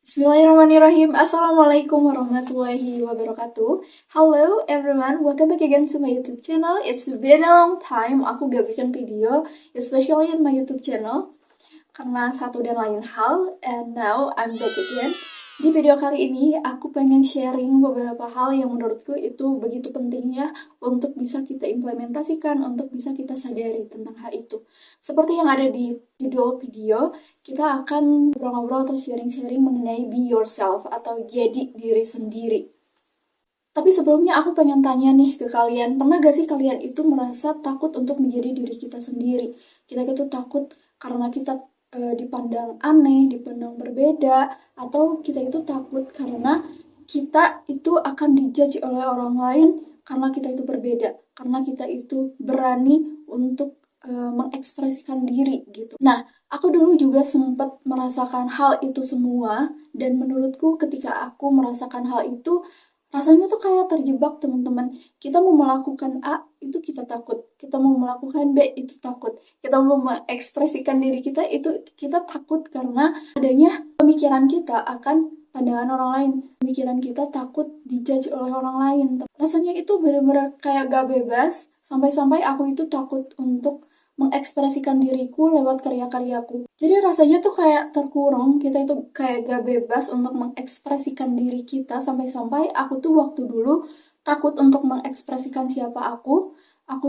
Bismillahirrahmanirrahim. Assalamualaikum warahmatullahi wabarakatuh. Hello everyone, welcome back again to my YouTube channel. It's been a long time aku gak bikin video, especially in my YouTube channel, karena satu dan lain hal. And now I'm back again. Di video kali ini aku pengen sharing beberapa hal yang menurutku itu begitu pentingnya untuk bisa kita implementasikan, untuk bisa kita sadari tentang hal itu. Seperti yang ada di judul video, kita akan ngobrol-ngobrol atau sharing-sharing mengenai be yourself atau jadi diri sendiri. Tapi sebelumnya aku pengen tanya nih ke kalian, pernah gak sih kalian itu merasa takut untuk menjadi diri kita sendiri? Kita itu takut karena kita dipandang aneh, dipandang berbeda, atau kita itu takut karena kita itu akan dijudge oleh orang lain karena kita itu berbeda, karena kita itu berani untuk mengekspresikan diri gitu. Nah, aku dulu juga sempat merasakan hal itu semua, dan menurutku ketika aku merasakan hal itu, rasanya tuh kayak terjebak teman-teman. Kita mau melakukan A, itu kita takut. Kita mau melakukan B, itu takut. Kita mau mengekspresikan diri kita, itu kita takut karena adanya pemikiran kita akan pandangan orang lain. Pemikiran kita takut dijudge oleh orang lain. Rasanya itu benar-benar kayak gak bebas, sampai-sampai aku itu takut untuk mengekspresikan diriku lewat karya-karyaku. Jadi rasanya tuh kayak terkurung, kita itu kayak gak bebas untuk mengekspresikan diri kita, sampai-sampai aku tuh waktu dulu takut untuk mengekspresikan siapa aku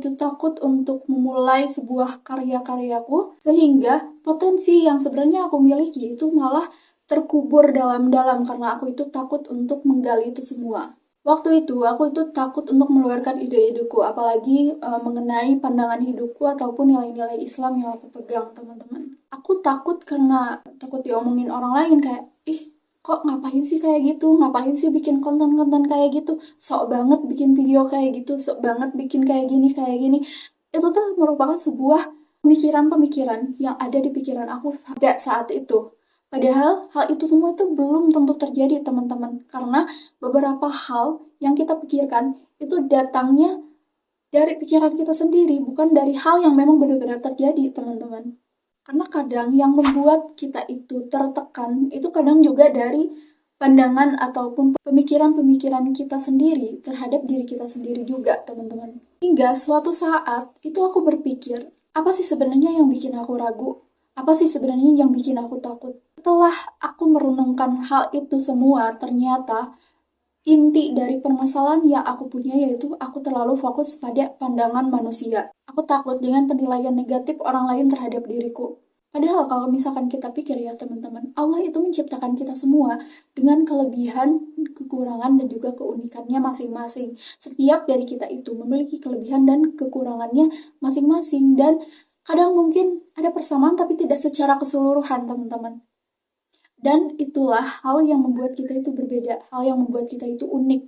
tuh takut untuk memulai sebuah karya-karyaku, sehingga potensi yang sebenarnya aku miliki itu malah terkubur dalam-dalam karena aku itu takut untuk menggali itu semua. Waktu itu, aku itu takut untuk mengeluarkan ide-ideku, apalagi mengenai pandangan hidupku ataupun nilai-nilai Islam yang aku pegang, teman-teman. Aku takut karena takut diomongin orang lain, kayak, ih, kok ngapain sih kayak gitu? Ngapain sih bikin konten-konten kayak gitu? Sok banget bikin video kayak gitu, sok banget bikin kayak gini, kayak gini. Itu tuh merupakan sebuah pemikiran-pemikiran yang ada di pikiran aku pada saat itu. Padahal hal itu semua itu belum tentu terjadi, teman-teman, karena beberapa hal yang kita pikirkan itu datangnya dari pikiran kita sendiri, bukan dari hal yang memang benar-benar terjadi, teman-teman. Karena kadang yang membuat kita itu tertekan itu kadang juga dari pandangan ataupun pemikiran-pemikiran kita sendiri terhadap diri kita sendiri juga, teman-teman. Hingga suatu saat itu aku berpikir, apa sih sebenarnya yang bikin aku ragu? Apa sih sebenarnya yang bikin aku takut? Setelah aku merenungkan hal itu semua, ternyata inti dari permasalahan yang aku punya yaitu aku terlalu fokus pada pandangan manusia. Aku takut dengan penilaian negatif orang lain terhadap diriku. Padahal kalau misalkan kita pikir ya teman-teman, Allah itu menciptakan kita semua dengan kelebihan, kekurangan, dan juga keunikannya masing-masing. Setiap dari kita itu memiliki kelebihan dan kekurangannya masing-masing, dan kadang mungkin ada persamaan tapi tidak secara keseluruhan, teman-teman. Dan itulah hal yang membuat kita itu berbeda, hal yang membuat kita itu unik,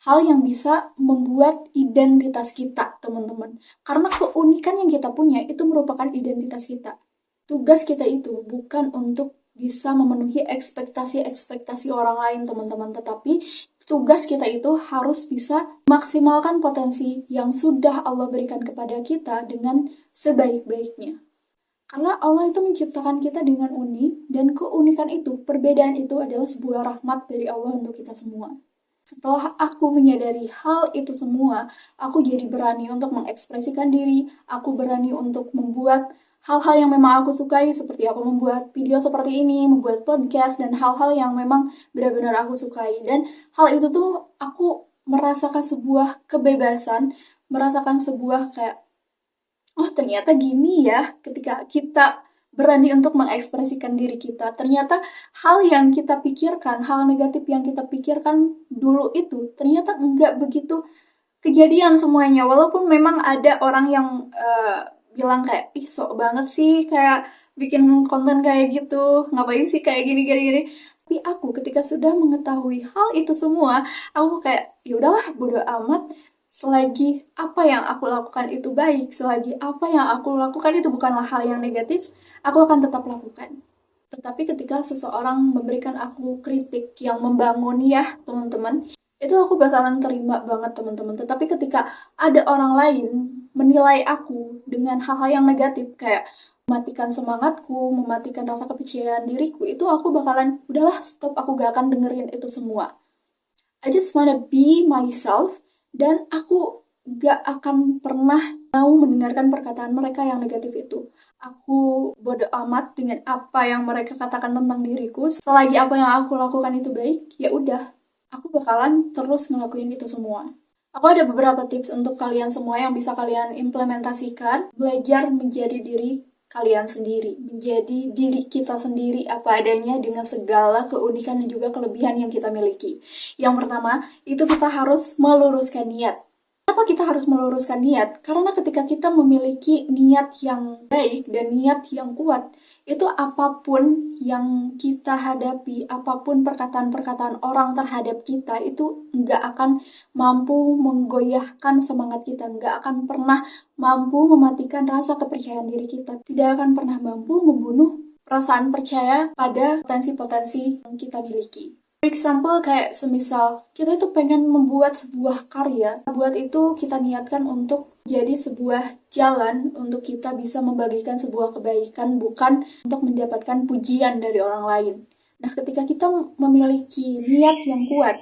hal yang bisa membuat identitas kita, teman-teman. Karena keunikan yang kita punya itu merupakan identitas kita. Tugas kita itu bukan untuk bisa memenuhi ekspektasi-ekspektasi orang lain, teman-teman, tetapi tugas kita itu harus bisa maksimalkan potensi yang sudah Allah berikan kepada kita dengan sebaik-baiknya. Karena Allah itu menciptakan kita dengan unik, dan keunikan itu, perbedaan itu adalah sebuah rahmat dari Allah untuk kita semua. Setelah aku menyadari hal itu semua, aku jadi berani untuk mengekspresikan diri, aku berani untuk membuat hal-hal yang memang aku sukai, seperti aku membuat video seperti ini, membuat podcast, dan hal-hal yang memang benar-benar aku sukai. Dan hal itu tuh aku merasakan sebuah kebebasan, merasakan sebuah kayak, oh ternyata gini ya, ketika kita berani untuk mengekspresikan diri kita, ternyata hal yang kita pikirkan, hal negatif yang kita pikirkan dulu itu, ternyata enggak begitu kejadian semuanya. Walaupun memang ada orang yang bilang kayak, ih sok banget sih kayak bikin konten kayak gitu, ngapain sih kayak gini. Tapi aku ketika sudah mengetahui hal itu semua, aku kayak, ya udahlah, bodo amat. Selagi apa yang aku lakukan itu baik, selagi apa yang aku lakukan itu bukanlah hal yang negatif, aku akan tetap lakukan. Tetapi ketika seseorang memberikan aku kritik yang membangun ya teman-teman, itu aku bakalan terima banget, teman-teman. Tetapi ketika ada orang lain menilai aku dengan hal-hal yang negatif, kayak mematikan semangatku, mematikan rasa kepercayaan diriku, itu aku bakalan, udahlah stop, aku gak akan dengerin itu semua. I just wanna be myself, dan aku gak akan pernah mau mendengarkan perkataan mereka yang negatif itu. Aku bodo amat dengan apa yang mereka katakan tentang diriku. Selagi apa yang aku lakukan itu baik, ya udah, aku bakalan terus ngelakuin itu semua. Aku ada beberapa tips untuk kalian semua yang bisa kalian implementasikan. Belajar menjadi diri kalian sendiri, menjadi diri kita sendiri apa adanya dengan segala keunikan dan juga kelebihan yang kita miliki. Yang pertama, itu kita harus meluruskan niat. Kenapa kita harus meluruskan niat? Karena ketika kita memiliki niat yang baik dan niat yang kuat, itu apapun yang kita hadapi, apapun perkataan-perkataan orang terhadap kita, itu nggak akan mampu menggoyahkan semangat kita, nggak akan pernah mampu mematikan rasa kepercayaan diri kita, tidak akan pernah mampu membunuh perasaan percaya pada potensi-potensi yang kita miliki. For example, kayak semisal kita itu pengen membuat sebuah karya, buat itu kita niatkan untuk jadi sebuah jalan untuk kita bisa membagikan sebuah kebaikan, bukan untuk mendapatkan pujian dari orang lain. Nah, ketika kita memiliki niat yang kuat,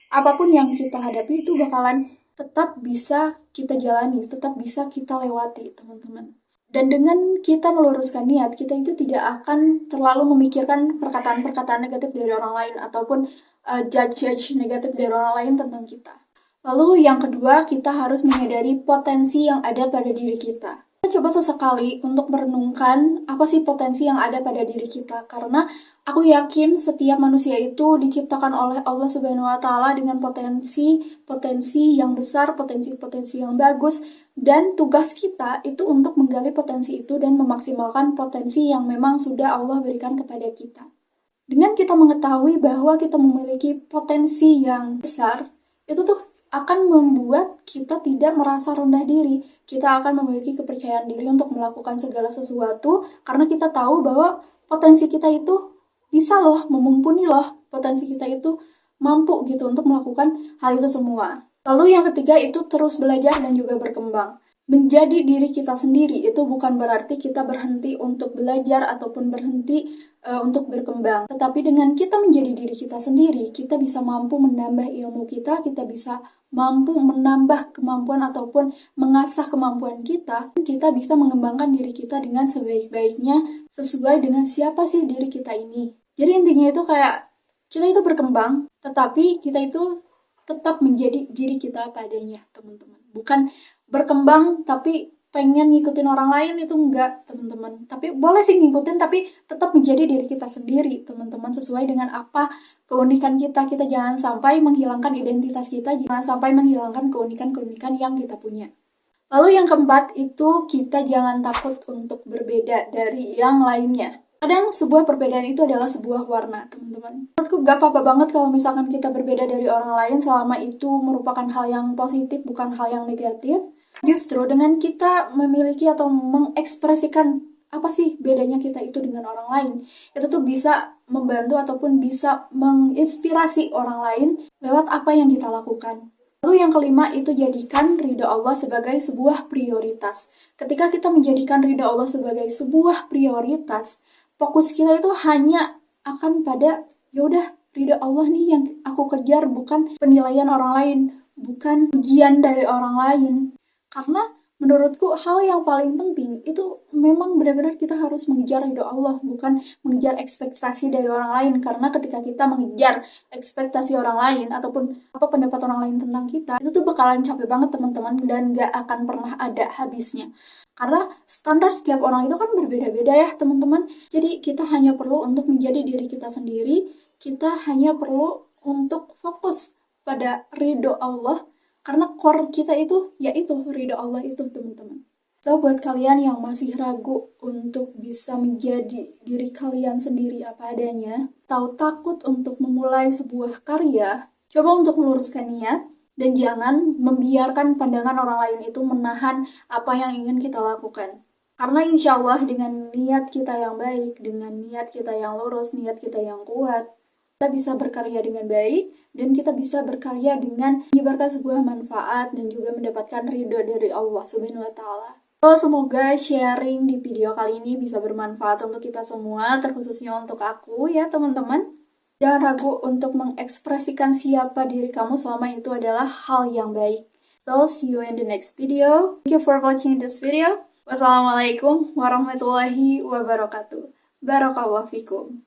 apapun yang kita hadapi itu bakalan tetap bisa kita jalani, tetap bisa kita lewati, teman-teman. Dan dengan kita meluruskan niat, kita itu tidak akan terlalu memikirkan perkataan-perkataan negatif dari orang lain ataupun judge negatif dari orang lain tentang kita. Lalu yang kedua, kita harus menyadari potensi yang ada pada diri kita. Kita coba sesekali untuk merenungkan apa sih potensi yang ada pada diri kita, karena aku yakin setiap manusia itu diciptakan oleh Allah Subhanahu wa Ta'ala dengan potensi yang besar, potensi yang bagus. Dan tugas kita itu untuk menggali potensi itu dan memaksimalkan potensi yang memang sudah Allah berikan kepada kita. Dengan kita mengetahui bahwa kita memiliki potensi yang besar, itu tuh akan membuat kita tidak merasa rendah diri. Kita akan memiliki kepercayaan diri untuk melakukan segala sesuatu karena kita tahu bahwa potensi kita itu bisa loh, mumpuni loh. Potensi kita itu mampu gitu untuk melakukan hal itu semua. Lalu yang ketiga itu terus belajar dan juga berkembang. Menjadi diri kita sendiri itu bukan berarti kita berhenti untuk belajar ataupun berhenti untuk berkembang. Tetapi dengan kita menjadi diri kita sendiri, kita bisa mampu menambah ilmu kita bisa mampu menambah kemampuan ataupun mengasah kemampuan kita bisa mengembangkan diri kita dengan sebaik-baiknya sesuai dengan siapa sih diri kita ini. Jadi intinya itu kayak kita itu berkembang, tetapi kita itu tetap menjadi diri kita apa adanya, teman-teman. Bukan berkembang tapi pengen ngikutin orang lain, itu enggak, teman-teman. Tapi boleh sih ngikutin, tapi tetap menjadi diri kita sendiri, teman-teman, sesuai dengan apa keunikan kita. Kita jangan sampai menghilangkan identitas kita, jangan sampai menghilangkan keunikan-keunikan yang kita punya. Lalu yang keempat itu kita jangan takut untuk berbeda dari yang lainnya. Kadang sebuah perbedaan itu adalah sebuah warna, teman-teman. Menurutku gak apa-apa banget kalau misalkan kita berbeda dari orang lain selama itu merupakan hal yang positif, bukan hal yang negatif. Justru dengan kita memiliki atau mengekspresikan apa sih bedanya kita itu dengan orang lain, itu tuh bisa membantu ataupun bisa menginspirasi orang lain lewat apa yang kita lakukan. Lalu yang kelima itu jadikan ridho Allah sebagai sebuah prioritas. Ketika kita menjadikan ridho Allah sebagai sebuah prioritas, fokus kita itu hanya akan pada yaudah ridho Allah nih yang aku kejar, bukan penilaian orang lain, bukan pujian dari orang lain. Karena menurutku hal yang paling penting itu memang benar-benar kita harus mengejar ridho Allah, bukan mengejar ekspektasi dari orang lain. Karena ketika kita mengejar ekspektasi orang lain ataupun apa pendapat orang lain tentang kita, itu tuh bakalan capek banget, teman-teman, dan gak akan pernah ada habisnya. Karena standar setiap orang itu kan berbeda-beda ya, teman-teman. Jadi kita hanya perlu untuk menjadi diri kita sendiri, kita hanya perlu untuk fokus pada ridho Allah, karena core kita itu yaitu ridho Allah itu, teman-teman. So, buat kalian yang masih ragu untuk bisa menjadi diri kalian sendiri apa adanya, atau takut untuk memulai sebuah karya, coba untuk meluruskan niat, dan jangan membiarkan pandangan orang lain itu menahan apa yang ingin kita lakukan. Karena insya Allah dengan niat kita yang baik, dengan niat kita yang lurus, niat kita yang kuat, kita bisa berkarya dengan baik, dan kita bisa berkarya dengan menyebarkan sebuah manfaat dan juga mendapatkan ridho dari Allah Subhanahu wa Ta'ala. So, semoga sharing di video kali ini bisa bermanfaat untuk kita semua, terkhususnya untuk aku ya teman-teman. Jangan ragu untuk mengekspresikan siapa diri kamu selama itu adalah hal yang baik. So, see you in the next video. Thank you for watching this video. Wassalamualaikum warahmatullahi wabarakatuh. Barakallahu fikum.